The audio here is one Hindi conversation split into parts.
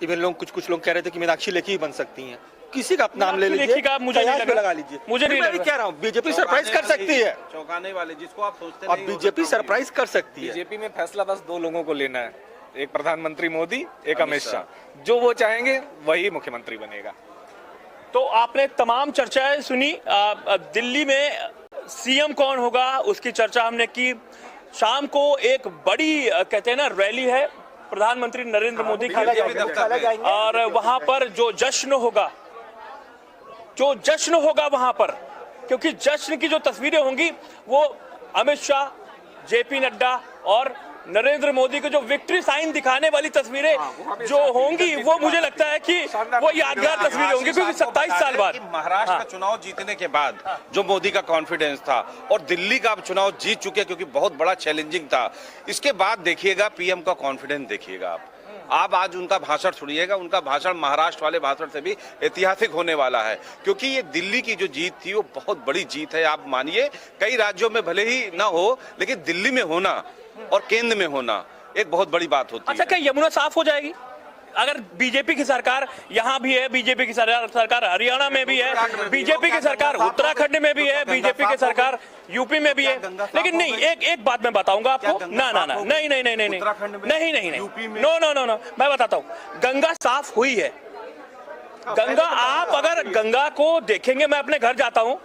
इवन लोग कुछ लोग कह रहे थे कि मीनाक्षी लेखी ही बन सकती हैं। किसी का अपना नाम ले लीजिए, का मुझे नहीं लगा, लगा लीजिए। मुझे नहीं मैं कह रहा हूँ बीजेपी सरप्राइज कर सकती है, चौंकाने वाले जिसको आप सोचते और बीजेपी सरप्राइज कर सकती है। बीजेपी में फैसला बस 2 लोगों को लेना है, एक प्रधानमंत्री मोदी, एक अमित शाह। जो वो चाहेंगे वही मुख्यमंत्री बनेगा। तो आपने तमाम चर्चाएं सुनी। दिल्ली में सीएम कौन होगा उसकी चर्चा हमने की। शाम को एक बड़ी कहते हैं ना रैली है, प्रधानमंत्री नरेंद्र मोदी की, और वहां पर जो जश्न होगा वहां पर, क्योंकि जश्न की जो तस्वीरें होंगी वो अमित शाह, जेपी नड्डा और नरेंद्र मोदी को जो विक्ट्री साइन दिखाने वाली तस्वीरें जो होंगी वो मुझे लगता है कि वो यादगार तस्वीरें होंगी, क्योंकि 27 साल बाद महाराष्ट्र का चुनाव जीतने के बाद जो मोदी का कॉन्फिडेंस था और दिल्ली का चुनाव जीत चुके, क्योंकि बहुत बड़ा चैलेंजिंग था, इसके बाद देखिएगा पीएम का कॉन्फिडेंस देखिएगा आप आज उनका भाषण सुनिएगा। उनका भाषण महाराष्ट्र वाले भाषण से भी ऐतिहासिक होने वाला है, क्योंकि ये दिल्ली की जो जीत थी वो बहुत बड़ी जीत है। आप मानिए कई राज्यों में भले ही ना हो, लेकिन दिल्ली में होना और केंद्र में होना एक बहुत बड़ी बात होती है। अच्छा, क्या यमुना साफ हो जाएगी अगर बीजेपी की सरकार यहाँ भी है, बीजेपी की सरकार हरियाणा में भी है, बीजेपी की सरकार उत्तराखंड में भी है, बीजेपी की सरकार यूपी में भी है? लेकिन नहीं, एक बात मैं बताऊंगा आपको। नहीं, मैं बताता हूँ, गंगा साफ हुई है। गंगा, आप अगर गंगा को देखेंगे, मैं अपने घर जाता हूँ,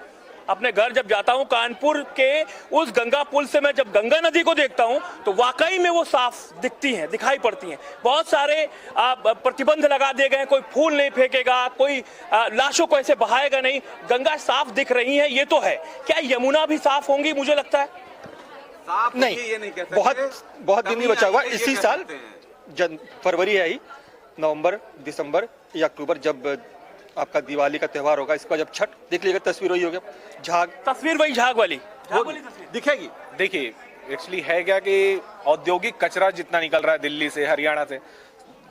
अपने घर जब जाता हूं कानपुर के उस गंगा पुल से मैं जब गंगा नदी को देखता हूं तो वाकई में वो साफ दिखती हैं, दिखाई पड़ती हैं। बहुत सारे प्रतिबंध लगा दिए गए हैं, कोई फूल नहीं फेंकेगा, कोई लाशों को ऐसे बहाएगा नहीं, गंगा साफ दिख रही है, ये तो है। क्या यमुना भी साफ होंगी? मुझे लगता है नहीं, ये नहीं कह सकते। बहुत दिन नहीं बचा हुआ। इसी साल फरवरी है ही, नवंबर, दिसंबर या अक्टूबर, जब आपका दिवाली का त्योहार होगा, इसका जब छठ देख लीजिएगा, तस्वीर वही होगी, झाग तस्वीर वही झाग वाली दिखेगी। देखिए एक्चुअली है क्या कि औद्योगिक कचरा जितना निकल रहा है दिल्ली से, हरियाणा से,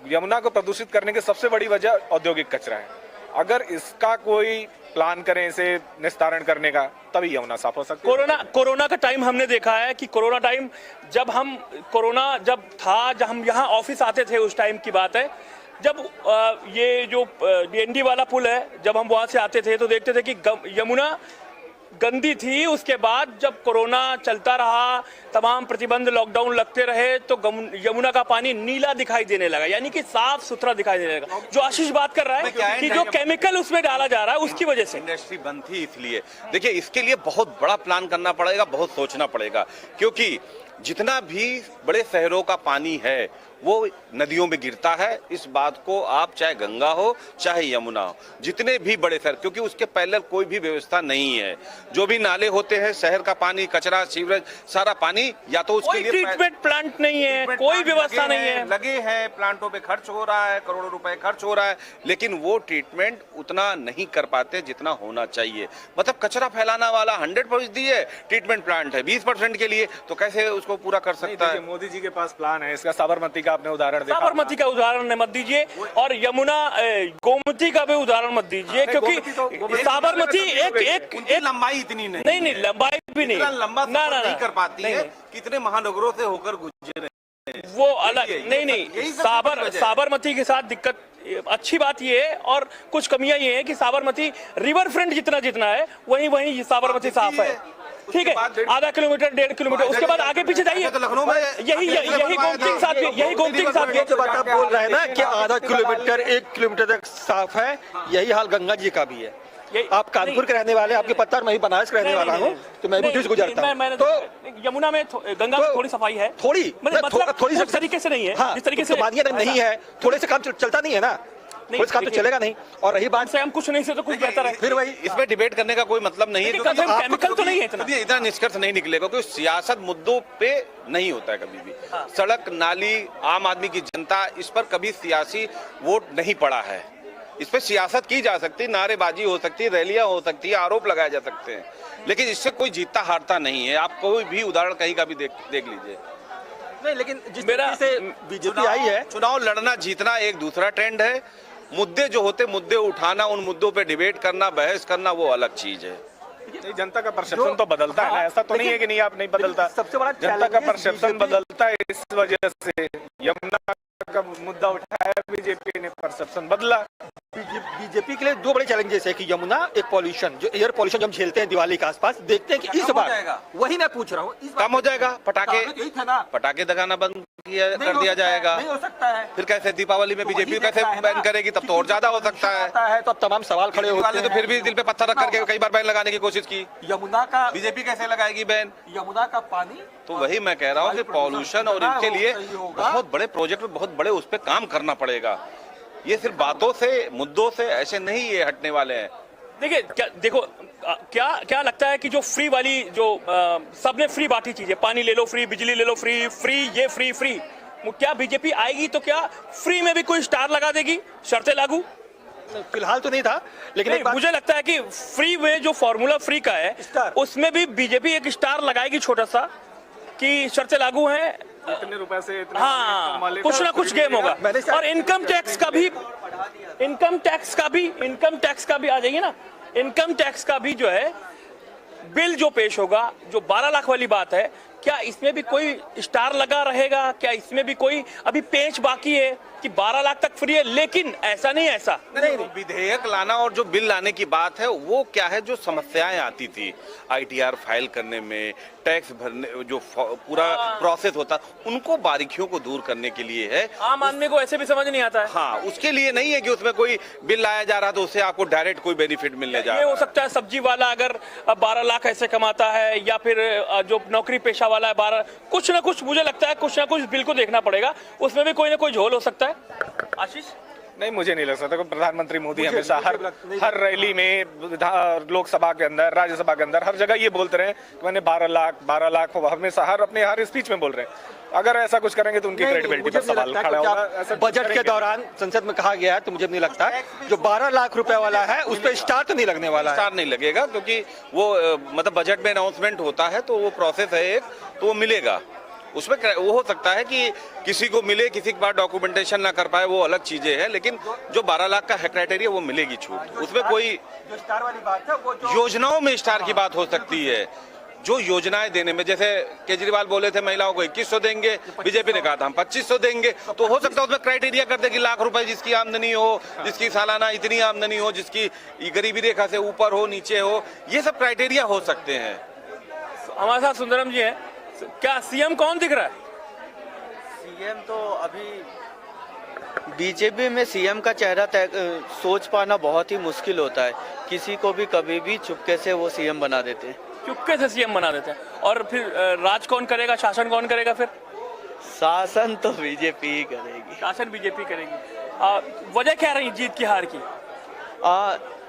यमुना को प्रदूषित करने की सबसे बड़ी वजह औद्योगिक कचरा है। अगर इसका कोई प्लान करें इसे निस्तारण करने का, तभी यमुना साफ हो सकती है। कोरोना का टाइम हमने देखा है कि कोरोना टाइम कोरोना जब था, जब हम यहाँ ऑफिस आते थे, उस टाइम की बात है, जब ये जो बीएनडी वाला पुल है, जब हम वहां से आते थे तो देखते थे कि यमुना गंदी थी। उसके बाद जब कोरोना चलता रहा, तमाम प्रतिबंध, लॉकडाउन लगते रहे, तो यमुना का पानी नीला दिखाई देने लगा, यानी कि साफ सुथरा दिखाई देने लगा। जो आशीष बात कर रहा है कि जो केमिकल उसमें डाला जा रहा है उसकी वजह से इंडस्ट्री बंद थी। इसलिए देखिए, इसके लिए बहुत बड़ा प्लान करना पड़ेगा, बहुत सोचना पड़ेगा, क्योंकि जितना भी बड़े शहरों का पानी है वो नदियों में गिरता है। इस बात को आप चाहे गंगा हो चाहे यमुना हो, जितने भी बड़े शहर, क्योंकि उसके पहले कोई भी व्यवस्था नहीं है। जो भी नाले होते हैं, शहर का पानी, कचरा, सीवरेज, सारा पानी या तो उसके लिए ट्रीटमेंट प्लांट नहीं है, कोई व्यवस्था नहीं है, लगे हैं, प्लांटों पे खर्च हो रहा है, करोड़ों रुपए खर्च हो रहा है, लेकिन वो ट्रीटमेंट उतना नहीं कर पाते जितना होना चाहिए। मतलब कचरा फैलाना वाला 100% है, ट्रीटमेंट प्लांट है 20% के लिए, तो कैसे उसको पूरा कर सकता है? मोदी जी के पास प्लान है इसका। साबरमती का आपने उदाहरण देखा, साबरमती का उदाहरण मत दीजिए, और यमुना गोमती का भी उदाहरण मत दीजिए, क्योंकि साबरमती एक लंबाई इतनी नहीं, लंबाई भी नहीं, लंबा नहीं कर पाती है। कितने महानगरों से होकर गुजरे, वो अलग नहीं। साबरमती के साथ दिक्कत, अच्छी बात ये है, और कुछ कमियां ये है कि साबरमती रिवर फ्रंट जितना है वहीं साबरमती साफ है, ठीक है, आधा किलोमीटर 1.5 किलोमीटर, उसके बाद आगे पीछे जाइए तो लखनऊ में यही गोमती के साथ जो बात आप बोल रहे हैं ना कि आधा किलोमीटर 1 किलोमीटर तक साफ है, यही हाल गंगा जी का भी है। आप कानपुर के रहने वाले, आपके पता, मैं बनारस का रहने वाला हूँ, तो मैं भी उधर से गुजरता हूँ। तो यमुना में गंगा में थोड़ी सफाई है, थोड़ी तरीके से नहीं है, जिस तरीके से नहीं है, थोड़े से काम चलता नहीं है ना, कुछ काम तो चलेगा नहीं। और रही बात से हम कुछ नहीं से तो कुछ बेहतर है, फिर वही इसमें डिबेट करने का कोई मतलब नहीं है, केमिकल तो नहीं है, इतना निष्कर्ष नहीं निकलेगा, क्योंकि सियासत मुद्दों पे नहीं होता है कभी भी। सड़क, नाली, आम आदमी की जनता, इस पर कभी सियासी वोट नहीं पड़ा है। इस पर सियासत की जा सकती, नारेबाजी हो सकती, रैलियां हो सकती है, आरोप लगाए जा सकते हैं, लेकिन इससे कोई जीतता हारता नहीं है। आप कोई भी उदाहरण कहीं का भी देख लीजिए। नहीं, लेकिन जिस तरह से बीजेपी आई है, चुनाव लड़ना जीतना एक दूसरा ट्रेंड है, मुद्दे जो होते, मुद्दे उठाना, उन मुद्दों पे डिबेट करना, बहस करना, वो अलग चीज है। जनता का परसेप्शन तो बदलता है ना, ऐसा तो नहीं है कि नहीं आप नहीं बदलता। सबसे बड़ा जनता का परसेप्शन बदलता है, इस वजह से यमुना का मुद्दा उठाया बीजेपी ने, परसेप्शन बदला। बीजेपी के लिए दो बड़े चैलेंजेस है कि यमुना, एक पॉल्यूशन, जो एयर पॉल्यूशन जो हम झेलते हैं दिवाली के आसपास, देखते हैं कि इस बार वही मैं पूछ रहा हूँ, इस बार कम हो जाएगा। पटाखे यही था ना, पटाखे दगाना बंद कर दिया जाएगा। नहीं हो सकता है। फिर कैसे दीपावली में बीजेपी कैसे बैन करेगी? तब तो और ज्यादा हो सकता है। तो अब तमाम सवाल खड़े होते वाले हैं। तो फिर भी दिल पे पत्थर रख करके कई बार बैन लगाने की कोशिश की। यमुना का बीजेपी कैसे लगाएगी बैन? यमुना का पानी, तो वही मैं कह रहा हूँ कि पॉल्यूशन और इनके लिए बहुत बड़े प्रोजेक्ट में बहुत बड़े उस पर काम करना पड़ेगा। ये सिर्फ बातों से, मुद्दों से ऐसे नहीं ये हटने वाले हैं। देखिए क्या क्या लगता है कि जो फ्री वाली जो सबने फ्री बांटी चीजें, पानी ले लो फ्री, बिजली ले लो फ्री, फ्री ये फ्री, क्या बीजेपी आएगी तो क्या फ्री में भी कोई स्टार लगा देगी, शर्तें लागू? फिलहाल तो नहीं था, लेकिन नहीं, मुझे लगता है कि फ्री में जो फॉर्मूला फ्री का है स्टार, उसमें भी बीजेपी एक स्टार लगाएगी छोटा सा, कि शर्तें लागू हैं, इतने रुपए से इतने हाँ, कमा लेगा, कुछ ना कुछ गेम होगा। और इनकम टैक्स का भी आ जाइए ना, इनकम टैक्स का भी जो है बिल जो पेश होगा, जो 12 लाख वाली बात है, क्या इसमें भी कोई स्टार लगा रहेगा? क्या इसमें भी कोई अभी पेच बाकी है कि 12 लाख तक फ्री है? लेकिन ऐसा नहीं, ऐसा नहीं, विधेयक लाना और जो बिल लाने की बात है वो क्या है, जो समस्याएं आती थी आईटीआर फाइल करने में, टैक्स भरने, जो पूरा प्रोसेस होता, उनको बारीकियों को दूर करने के लिए है। आम आदमी को ऐसे भी समझ नहीं आता है। हाँ, उसके लिए नहीं है कि उसमें कोई बिल लाया जा रहा तो उससे आपको डायरेक्ट कोई बेनिफिट मिलने जा रहा है। ये हो सकता है सब्जी वाला अगर 12 लाख ऐसे कमाता है, या फिर जो नौकरी पेशा वाला है 12, कुछ ना कुछ मुझे लगता है कुछ ना कुछ बिल को देखना पड़ेगा, उसमें भी कोई ना कोई झोल हो सकता है। आशीष? नहीं, मुझे नहीं लग सकता। प्रधानमंत्री मोदी हमेशा हर रैली में, लोकसभा के अंदर, राज्यसभा के अंदर, हर जगह ये बोलते रहे कि मैंने 12 लाख हमेशा हर स्पीच में बोल रहे हैं। अगर ऐसा कुछ करेंगे तो उनकी क्रेडिबिलिटी पर सवाल खड़ा होगा। बजट के दौरान संसद में कहा गया है, तो मुझे नहीं लगता जो 12 लाख रुपए वाला है उस पर स्टार तो नहीं लगने वाला है। स्टार नहीं लगेगा, क्योंकि वो मतलब बजट में अनाउंसमेंट होता है तो वो प्रोसेस है एक, तो वो मिलेगा। उसमें वो हो सकता है कि किसी को मिले, किसी के बाद डॉक्यूमेंटेशन ना कर पाए, वो अलग चीजें हैं, लेकिन जो 12 लाख का है क्राइटेरिया वो मिलेगी छूट। उसमें कोई जो स्टार वाली बात है, वो योजनाओं में स्टार की बात हो सकती है, जो योजनाएं देने में, जैसे केजरीवाल बोले थे महिलाओं को 2100 देंगे, बीजेपी ने कहा था हम 2500 देंगे, तो हो सकता है उसमें क्राइटेरिया कर दे कि लाख रुपए जिसकी आमदनी हो, जिसकी सालाना इतनी आमदनी हो, जिसकी गरीबी रेखा से ऊपर हो, नीचे हो, ये सब क्राइटेरिया हो सकते हैं। हमारे साथ सुंदरम जी हैं। क्या सीएम कौन दिख रहा है? सीएम तो अभी बीजेपी में सीएम का चेहरा सोच पाना बहुत ही मुश्किल होता है। किसी को भी कभी भी चुपके से वो सीएम बना देते हैं, चुपके से सीएम बना देते हैं। और फिर राज कौन करेगा, शासन कौन करेगा? फिर शासन तो बीजेपी ही करेगी। शासन बीजेपी करेगी। वजह क्या रही जीत की, हार की?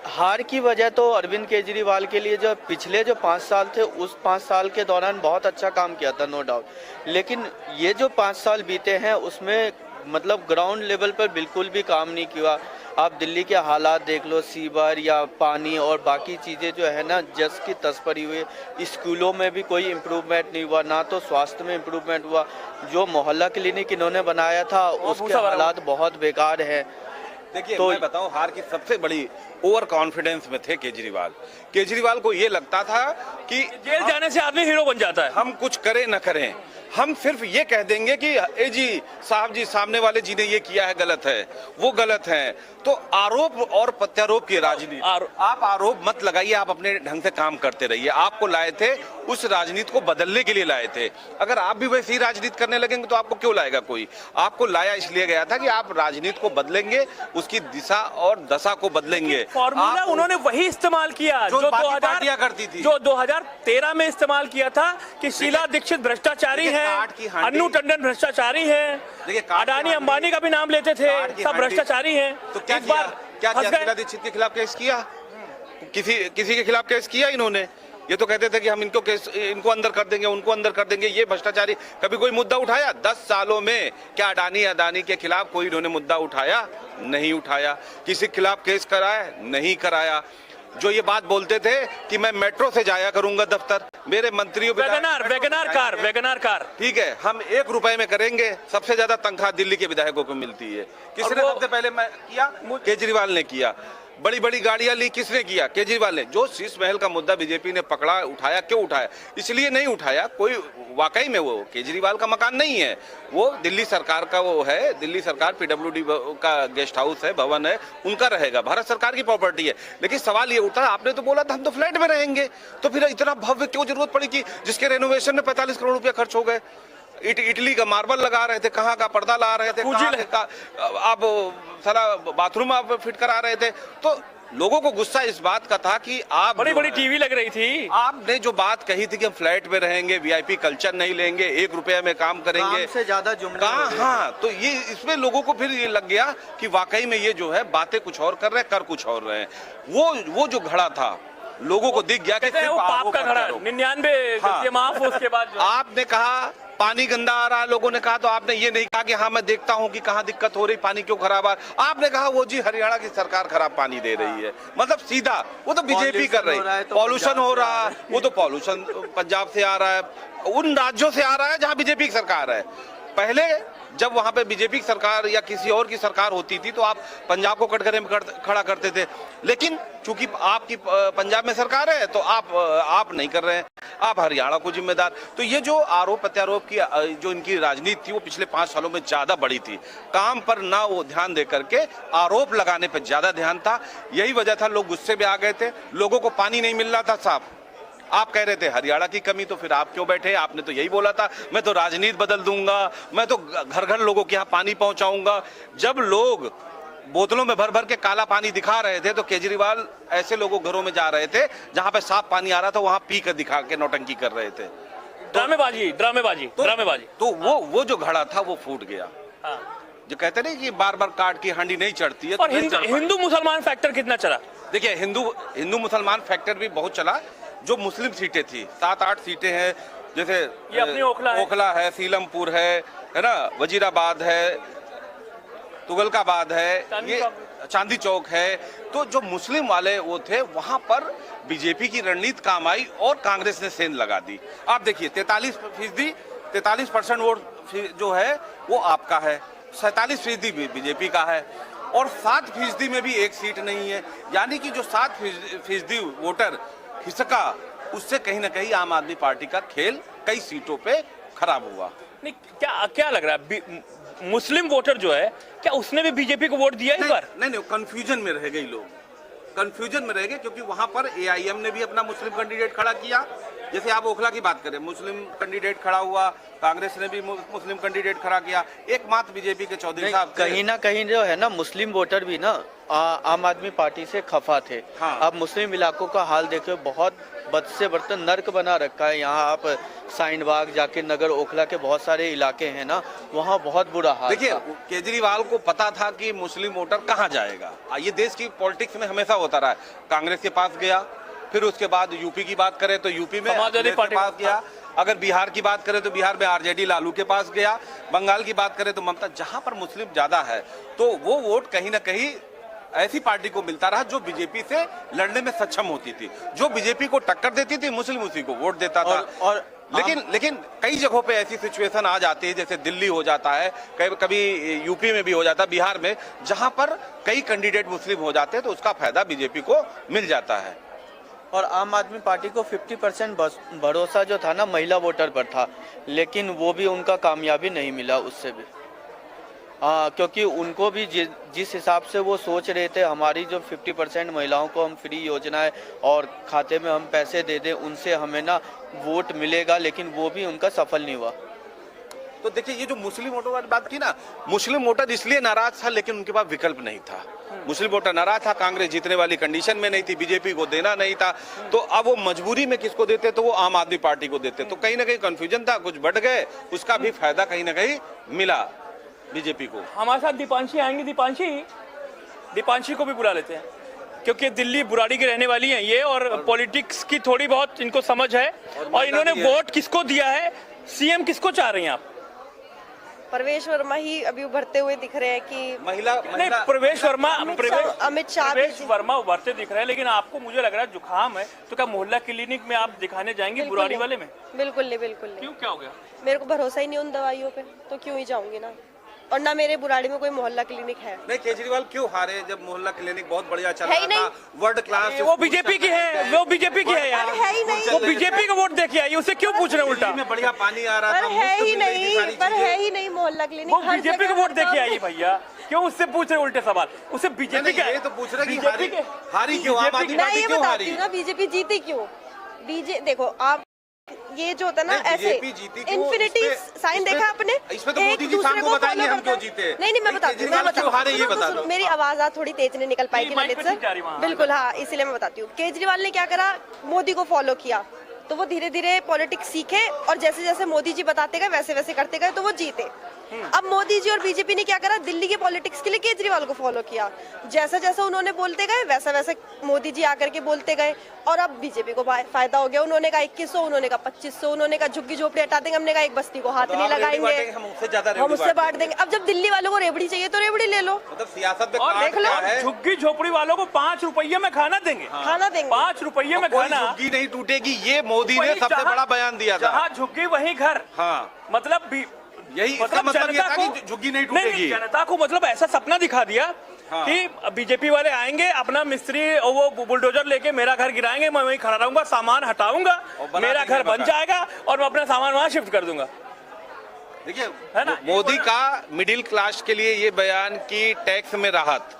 हार की वजह तो अरविंद केजरीवाल के लिए जो पिछले जो 5 साल थे, उस 5 साल के दौरान बहुत अच्छा काम किया था, नो डाउट। लेकिन ये जो 5 साल बीते हैं उसमें मतलब ग्राउंड लेवल पर बिल्कुल भी काम नहीं किया। आप दिल्ली के हालात देख लो, सीवर या पानी और बाकी चीज़ें जो है ना, जस की तस पड़ी हुई। स्कूलों में भी कोई इम्प्रूवमेंट नहीं हुआ, ना तो स्वास्थ्य में इम्प्रूवमेंट हुआ। जो मोहल्ला क्लिनिक इन्होंने बनाया था उसके हालात बहुत बेकार है। देखिए, मैं बताऊं, हार की सबसे बड़ी ओवर कॉन्फिडेंस में थे केजरीवाल। केजरीवाल को ये लगता था कि जेल जाने से आदमी हीरो बन जाता है। हम कुछ करें न करें, हम सिर्फ ये कह देंगे कि ए जी साहब जी, सामने वाले जी ने ये किया है, गलत है, वो गलत है। तो आरोप और प्रत्यारोप की राजनीति, आप आरोप मत लगाइए, आप अपने ढंग से काम करते रहिए। आपको लाए थे, उस राजनीति को बदलने के लिए लाए थे। अगर आप भी वैसी राजनीति करने लगेंगे तो आपको क्यों लाएगा कोई? आपको लाया इसलिए गया था कि आप राजनीति को बदलेंगे, उसकी दिशा और दशा को बदलेंगे। फॉर्मूला उन्होंने वही इस्तेमाल किया जो 2000 करती थी, जो 2013 में इस्तेमाल किया था कि शीला दीक्षित भ्रष्टाचारी है, अन्नू टंडन भ्रष्टाचारी है, अडानी अंबानी का भी नाम लेते थे, सब भ्रष्टाचारी हैं। तो क्या किया शीला दीक्षित के खिलाफ केस किया? किसी के खिलाफ केस किया इन्होंने? ये तो कहते थे कि हम इनको अंदर कर देंगे, उनको अंदर कर देंगे, ये भ्रष्टाचारी। कभी कोई मुद्दा उठाया 10 सालों में? क्या अडानी के खिलाफ कोई इन्होंने मुद्दा उठाया? नहीं उठाया। किसी के खिलाफ केस कराया? नहीं कराया। जो ये बात बोलते थे कि मैं मेट्रो से जाया करूंगा दफ्तर, मेरे मंत्रियों वैगनार कार, ठीक है, हम 1 रुपए में करेंगे। सबसे ज्यादा तंखा दिल्ली के विधायकों को मिलती है। किसने सबसे पहले किया? केजरीवाल ने किया। बड़ी बड़ी गाड़ियां ली, किसने किया? केजरीवाल ने। जो शीश महल का मुद्दा बीजेपी ने पकड़ा, उठाया, क्यों उठाया? इसलिए नहीं उठाया, कोई वाकई में वो केजरीवाल का मकान नहीं है, वो दिल्ली सरकार का वो है, दिल्ली सरकार पीडब्ल्यूडी का गेस्ट हाउस है, भवन है, उनका रहेगा, भारत सरकार की प्रॉपर्टी है। लेकिन सवाल ये उठता है, आपने तो बोला था हम तो फ्लैट में रहेंगे, तो फिर इतना भव्य क्यों जरूरत पड़ी कि जिसके रेनोवेशन में 45 करोड़ रुपया खर्च हो गए? इटली का मार्बल लगा रहे थे, कहाँ का पर्दा ला रहे थे, आप सारा बाथरूम आप फिट करा रहे थे। तो लोगों को गुस्सा इस बात का था कि आप बड़ी बड़ी टीवी लग रही थी, आपने जो बात कही थी कि हम फ्लैट में रहेंगे, वीआईपी कल्चर नहीं लेंगे, 1 रुपया में काम करेंगे, काम से ज्यादा जुमले हो गए। हाँ, तो ये इसमें लोगों को फिर ये लग गया कि वाकई में ये जो है बातें कुछ और कर रहे हैं, कर कुछ और रहे हैं। वो जो घड़ा था लोगों को दिख गया कि कहते हैं वो पाप का घड़ा, 99 गलतियां माफ, उसके बाद जो आपने कहा पानी गंदा आ रहा है, लोगों ने कहा, तो आपने ये नहीं कहा कि हाँ मैं देखता हूँ कि कहाँ दिक्कत हो रही, पानी क्यों खराब आ रहा। आपने कहा वो जी हरियाणा की सरकार खराब पानी दे रही है, मतलब सीधा वो तो बीजेपी कर रही है। पॉल्यूशन हो रहा है, वो तो पॉल्यूशन पंजाब से आ रहा है, उन राज्यों से आ रहा है जहाँ बीजेपी की सरकार है। पहले जब वहां पे बीजेपी की सरकार या किसी और की सरकार होती थी तो आप पंजाब को कटघरे में खड़ा करते थे, लेकिन चूंकि आपकी पंजाब में सरकार है तो आप नहीं कर रहे हैं, आप हरियाणा को जिम्मेदार। तो ये जो आरोप प्रत्यारोप की जो इनकी राजनीति थी वो पिछले 5 सालों में ज्यादा बड़ी थी, काम पर ना वो ध्यान दे करके आरोप लगाने पर ज्यादा ध्यान था। यही वजह था लोग गुस्से में आ गए थे, लोगों को पानी नहीं मिल रहा था साफ। आप कह रहे थे हरियाणा की कमी, तो फिर आप क्यों बैठे? आपने तो यही बोला था मैं तो राजनीति बदल दूंगा, मैं तो घर घर लोगों के यहाँ पानी पहुंचाऊंगा। जब लोग बोतलों में भर भर के काला पानी दिखा रहे थे तो केजरीवाल ऐसे लोगों घरों में जा रहे थे जहां पे साफ पानी आ रहा था, वहां पी कर दिखा के नौटंकी कर रहे थे। ड्रामेबाजी। तो वो जो घड़ा था वो फूट गया। हाँ। जो कहते नहीं कि बार बार काट की हांडी नहीं चढ़ती है। और हिंदू मुसलमान फैक्टर कितना चला? देखिए हिंदू मुसलमान फैक्टर भी बहुत चला। जो मुस्लिम सीटें थी 7-8 सीटें हैं, जैसे ये अपनी ओखला है, सीलमपुर है ना, वजीराबाद है, तुगलकाबाद है, ये चांदी चौक है। तो जो मुस्लिम वाले वो थे वहां पर बीजेपी की रणनीति काम आई और कांग्रेस ने सेंध लगा दी। आप देखिए 43% वोट जो है वो आपका है, 47% भी बीजेपी का है और 7% में भी एक सीट नहीं है। यानी कि जो 7% वोटर हिस्सा, उससे कहीं ना कहीं आम आदमी पार्टी का खेल कई सीटों पे खराब हुआ। नहीं, क्या लग रहा है मुस्लिम वोटर जो है क्या उसने भी बीजेपी को वोट दिया इस बार? नहीं, कंफ्यूजन में रह गए लोग, कंफ्यूजन में रह गए, क्योंकि वहां पर एआईएम ने भी अपना मुस्लिम कैंडिडेट खड़ा किया। जैसे आप ओखला की बात करें, मुस्लिम कैंडिडेट खड़ा हुआ, कांग्रेस ने भी मुस्लिम कैंडिडेट खड़ा किया, एकमात्र बीजेपी के चौधरी साहब कहीं ना कहीं जो है ना मुस्लिम वोटर भी ना आम आदमी पार्टी से खफा थे। हाँ। अब मुस्लिम इलाकों का हाल देखो, बहुत बद से बदतर नर्क बना रखा है। यहाँ आप साइनबाग, जाकिर नगर, ओखला के बहुत सारे इलाके हैं ना, वहाँ बहुत बुरा हाल। देखिए केजरीवाल को पता था कि मुस्लिम वोटर कहाँ जाएगा। ये देश की पॉलिटिक्स में हमेशा होता रहा है। कांग्रेस के पास गया, फिर उसके बाद यूपी की बात करें तो यूपी में समाजवादी पार्टी के पास गया, अगर बिहार की बात करें तो बिहार में आरजेडी लालू के पास गया, बंगाल की बात करें तो ममता। जहां पर मुस्लिम ज्यादा है तो वो वोट कहीं ना कहीं ऐसी पार्टी को मिलता रहा जो बीजेपी से लड़ने में सक्षम होती थी, जो बीजेपी को टक्कर देती थी, मुस्लिम उसी को वोट देता था। और लेकिन कई जगहों पे ऐसी सिचुएशन आ जाती है, जैसे दिल्ली हो जाता है, कभी यूपी में भी हो जाता है, बिहार में, जहां पर कई कैंडिडेट मुस्लिम हो जाते हैं तो उसका फायदा बीजेपी को मिल जाता है। और आम आदमी पार्टी को 50% भरोसा जो था ना महिला वोटर पर था, लेकिन वो भी उनका कामयाबी नहीं मिला उससे भी। क्योंकि उनको भी जिस हिसाब से वो सोच रहे थे हमारी जो 50% महिलाओं को हम फ्री योजनाएं और खाते में हम पैसे दे दें, उनसे हमें ना वोट मिलेगा, लेकिन वो भी उनका सफल नहीं हुआ। तो देखिए ये जो मुस्लिम वोटर वाली बात की ना, मुस्लिम वोटर इसलिए नाराज था लेकिन उनके पास विकल्प नहीं था। मुस्लिम वोटर नाराज था, कांग्रेस जीतने वाली कंडीशन में नहीं थी, बीजेपी को देना नहीं था, तो अब वो मजबूरी में किसको देते, तो वो आम आदमी पार्टी को देते। तो कहीं ना कहीं कंफ्यूजन था, कुछ बढ़ गए, उसका भी फायदा कहीं ना कहीं मिला बीजेपी को। हमारे साथ दीपांशी आएंगे, दीपांशी को भी बुला लेते हैं क्योंकि दिल्ली बुराड़ी की रहने वाली हैं ये, और पॉलिटिक्स की थोड़ी बहुत इनको समझ है। और इन्होंने वोट किसको दिया है, सीएम किसको चाह रही हैं आप? प्रवेश वर्मा ही अभी उभरते हुए दिख रहे हैं कि महिला नहीं, प्रवेश वर्मा अमित शाह प्रवेश वर्मा उभरते दिख रहे हैं, लेकिन आपको मुझे लग रहा है जुकाम है, तो क्या मोहल्ला क्लिनिक में आप दिखाने जाएंगे बुराड़ी वाले में? बिल्कुल नहीं, बिल्कुल नहीं। क्यों, क्या हो गया? मेरे को भरोसा ही नहीं उन दवाइयों पे, तो क्यों ही जाऊंगी ना। और ना मेरे बुराड़ी में कोई मोहल्ला क्लिनिक है। नहीं, केजरीवाल क्यों हारे जब मोहल्ला क्लिनिक बहुत बढ़िया चल है ही रहा था, वर्ल्ड क्लास। वो बीजेपी की है, वो बीजेपी की है यार, है ही नहीं। वो बीजेपी का वोट देके आई, उसे क्यों पूछ रहे हैं उल्टा? दिल्ली में बढ़िया पानी आ रहा था, पर है मुफ्त ही मिल रही थी सारी नहीं, पर चीजें। है ही नहीं मोहल्ला वो क्लिनिक। हर बीजेपी जगह का वोट देके आई नहीं। भैया, क्यों उससे पूछ रहे उल्टे सवाल? उसे बीजेपी नहीं, का ये तो पूछ रहे कि बीजेपी हारी क्यों, आम आदमी मैं पार्टी ये क्यों बताती हारी? हूँ ना बीजेपी जीती क्यों। देखो आप, ये जो होता है ना नहीं, ऐसे बीजेपी जीती क्यों? इन्फिनिटी इसपे- साइन इसपे- देखा आपने? इसपे तो एक मोदी जी दूसरे शाम को को बताएंगे follow हम क्यों करता है। जीते। नहीं मैं नहीं, बताती हूँ, केजरीवाल क्यों हारे ये बता दो। मेरी आवाज आज थोड़ी तेज नहीं निकल पाई थी नहीं, माइक ललित पे ठीक जा रही सर, वहाँ। बिल्कुल हाँ, इसीलिए मैं बताती हूँ। केजरीवाल ने क्या करा, मोदी को फॉलो किया, तो वो धीरे धीरे पॉलिटिक्स सीखे और जैसे जैसे मोदी जी बताते गए वैसे वैसे करते गए तो वो जीते। अब मोदी जी और बीजेपी ने क्या करा, दिल्ली की पॉलिटिक्स के लिए केजरीवाल को फॉलो किया। जैसा जैसा उन्होंने बोलते गए वैसा वैसा मोदी जी आकर के बोलते गए और अब बीजेपी को फायदा हो गया। उन्होंने कहा 2100, उन्होंने कहा 2500, उन्होंने कहा झुग्गी झोपड़ी हटा देंगे, हमने कहा एक बस्ती को हाथ तो नहीं आप रेवड़ी लगाएंगे, बांटेंगे, हम उससे ज्यादा हम रेवड़ी उससे बांट बांटेंगे। देंगे। अब जब दिल्ली वालों को रेवड़ी चाहिए तो रेवड़ी ले लो, मतलब सियासत में और काट देख लो, क्या है? झुग्गी झोपड़ी वालों को 5 रुपये में खाना देंगे, खाना देंगे। 5 रुपये में कोई खाना। झुग्गी नहीं टूटेगी, ये मोदी ने वही सबसे जहाँ- बड़ा बयान दिया था। जहाँ झुग्गी वहीं घर, हाँ, मतलब यही इसका मतलब ये जनता था को- कि झुग्गी नहीं टूटेगी। जनता को मतलब ऐसा सपना दिखा दिया हाँ। कि बीजेपी वाले आएंगे, अपना मिस्त्री और वो बुलडोजर लेके मेरा घर गिराएंगे, मैं वहीं खड़ा रहूंगा, सामान हटाऊंगा, और बना मेरा देंगे घर बन मकान। जाएगा और मैं अपना सामान वहां शिफ्ट कर दूंगा। देखिए, है ना? मोदी का मिडिल क्लास के लिए ये बयान कि टैक्स में राहत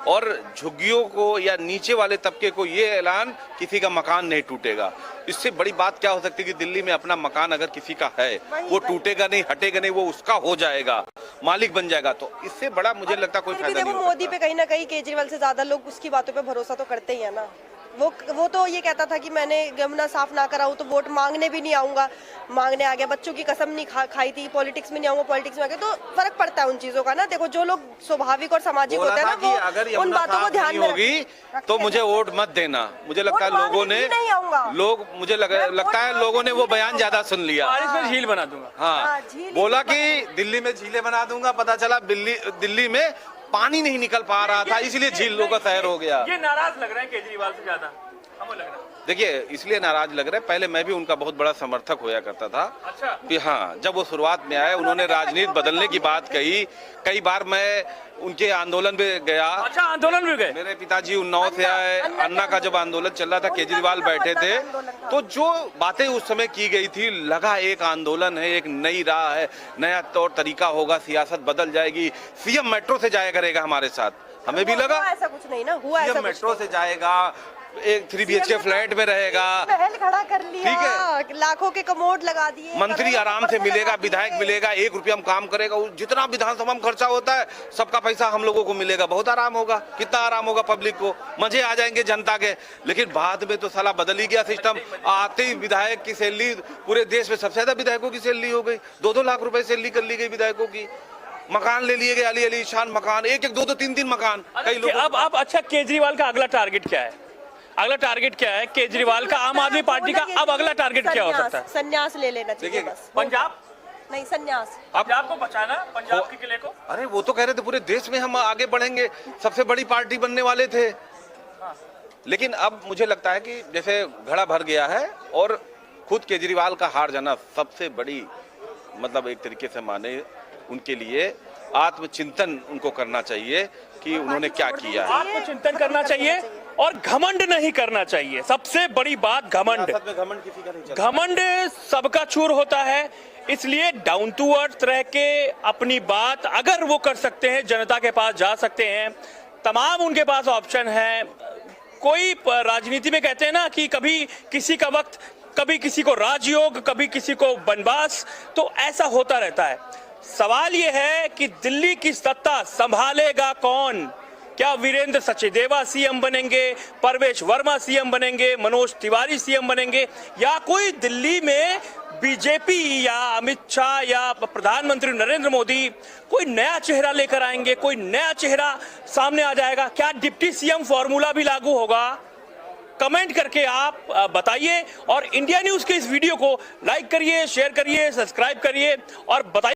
और झुग्गियों को या नीचे वाले तबके को ये ऐलान किसी का मकान नहीं टूटेगा। इससे बड़ी बात क्या हो सकती है कि दिल्ली में अपना मकान अगर किसी का है वो टूटेगा नहीं, हटेगा नहीं, वो उसका हो जाएगा, मालिक बन जाएगा। तो इससे बड़ा मुझे लगता कोई फिर भी फायदा नहीं देखो हो मोदी सकता। पे कहीं ना कहीं केजरीवाल से ज्यादा लोग उसकी बातों पे भरोसा तो करते ही है ना। वो तो ये कहता था कि मैंने यमुना साफ ना कराऊं तो वोट मांगने भी नहीं आऊंगा, मांगने आ गया। बच्चों की कसम नहीं खाई थी, पॉलिटिक्स में नहीं आऊंगा, पॉलिटिक्स में आ गया। तो फर्क पड़ता है उन चीजों का ना। देखो जो लोग स्वाभाविक और सामाजिक बोला होते हैं था ना, कि अगर वो उन यमुना बातों को साफ ध्यान नहीं में होगी रखते तो हैं। मुझे वोट मत देना। मुझे लगता है वोट लोगों मांगने ने भी नहीं आऊंगा। लोग मुझे मैं वोट लगता है लोगों ने वो मांगने बयान नहीं ज्यादा सुन लिया। बारिश में झील बना दूंगा। हाँ, हाँ, झील ही बोला बना कि दिल्ली में झीलें बना दूंगा, पता चला दिल्ली में पानी नहीं निकल पा रहा था, इसलिए झीलों का शहर हो गया। ये नाराज लग रहे हैं केजरीवाल से ज्यादा, हमें लग रहा है। देखिए, इसलिए नाराज लग रहे हैं। पहले मैं भी उनका बहुत बड़ा समर्थक होया करता था अच्छा। कि हाँ, जब वो शुरुआत में आए उन्होंने राजनीति बदलने की बात कही। कई बार मैं उनके आंदोलन में गया। अच्छा, आंदोलन में गए? मेरे पिताजी उन्नाव से आए। अन्ना का जब आंदोलन चल रहा था, केजरीवाल बैठे थे, तो जो बातें उस समय की गई थी, लगा एक आंदोलन है, एक नई राह है, नया तौर तरीका होगा, सियासत बदल जाएगी, सीएम मेट्रो से जाया करेगा हमारे साथ। हमें भी लगा हुआ ऐसा कुछ नहीं ना, हुआ ऐसा सीएम कुछ मेट्रो से जाएगा, एक 3 BHK फ्लैट में रहेगा, महल खड़ा कर लिया, ठीक है। लाखों के कमोड लगा दिए, मंत्री करोड़ों आराम के से पर्दे मिलेगा, लगा दिए। विधायक मिलेगा, 1 रुपया में काम करेगा। जितना विधानसभा में खर्चा होता है सबका पैसा हम लोगों को मिलेगा। बहुत आराम होगा। कितना आराम होगा पब्लिक को, मजे आ जाएंगे जनता के। लेकिन बाद में तो साला बदल ही गया सिस्टम। आते ही विधायक की सैलरी, पूरे देश में सबसे ज्यादा विधायकों की सैलरी हो गई, 2-2 लाख रुपए सैलरी कर ली गई विधायकों की। मकान ले लिए गए, अली शान मकान, 1-1, 2-2, 3-3 मकान कई लोग। अब अच्छा, केजरीवाल का अगला टारगेट क्या है? अगला टारगेट क्या है केजरीवाल का, आम आदमी पार्टी का? अब अगला टारगेट क्या हो सकता है? संन्यास ले लेना चाहिए देखिए, बस। पंजाब, नहीं, संन्यास। पंजाब को बचाना, पंजाब के किले को। अरे वो तो कह रहे थे पूरे देश में हम आगे बढ़ेंगे, सबसे बड़ी पार्टी बनने वाले थे। लेकिन अब मुझे लगता है कि जैसे घड़ा भर गया है और खुद केजरीवाल का हार जाना सबसे बड़ी, मतलब एक तरीके से माने उनके लिए आत्मचिंतन उनको करना चाहिए कि उन्होंने क्या किया है। आत्मचिंतन करना चाहिए और घमंड नहीं करना चाहिए। सबसे बड़ी बात घमंड। सियासत में घमंड किसी का नहीं चलता। घमंड सबका चूर होता है, इसलिए डाउन टू अर्थ रह के अपनी बात अगर वो कर सकते हैं, जनता के पास जा सकते हैं, तमाम उनके पास ऑप्शन है। कोई राजनीति में कहते हैं ना कि कभी किसी का वक्त, कभी किसी को राजयोग, कभी किसी को बनवास, तो ऐसा होता रहता है। सवाल ये है कि दिल्ली की सत्ता संभालेगा कौन? क्या वीरेंद्र सचदेवा सीएम बनेंगे, परवेश वर्मा सीएम बनेंगे, मनोज तिवारी सीएम बनेंगे, या कोई दिल्ली में बीजेपी या अमित शाह या प्रधानमंत्री नरेंद्र मोदी कोई नया चेहरा लेकर आएंगे, कोई नया चेहरा सामने आ जाएगा? क्या डिप्टी सीएम फॉर्मूला भी लागू होगा? कमेंट करके आप बताइए और इंडिया न्यूज के इस वीडियो को लाइक करिए, शेयर करिए, सब्सक्राइब करिए और बताइए।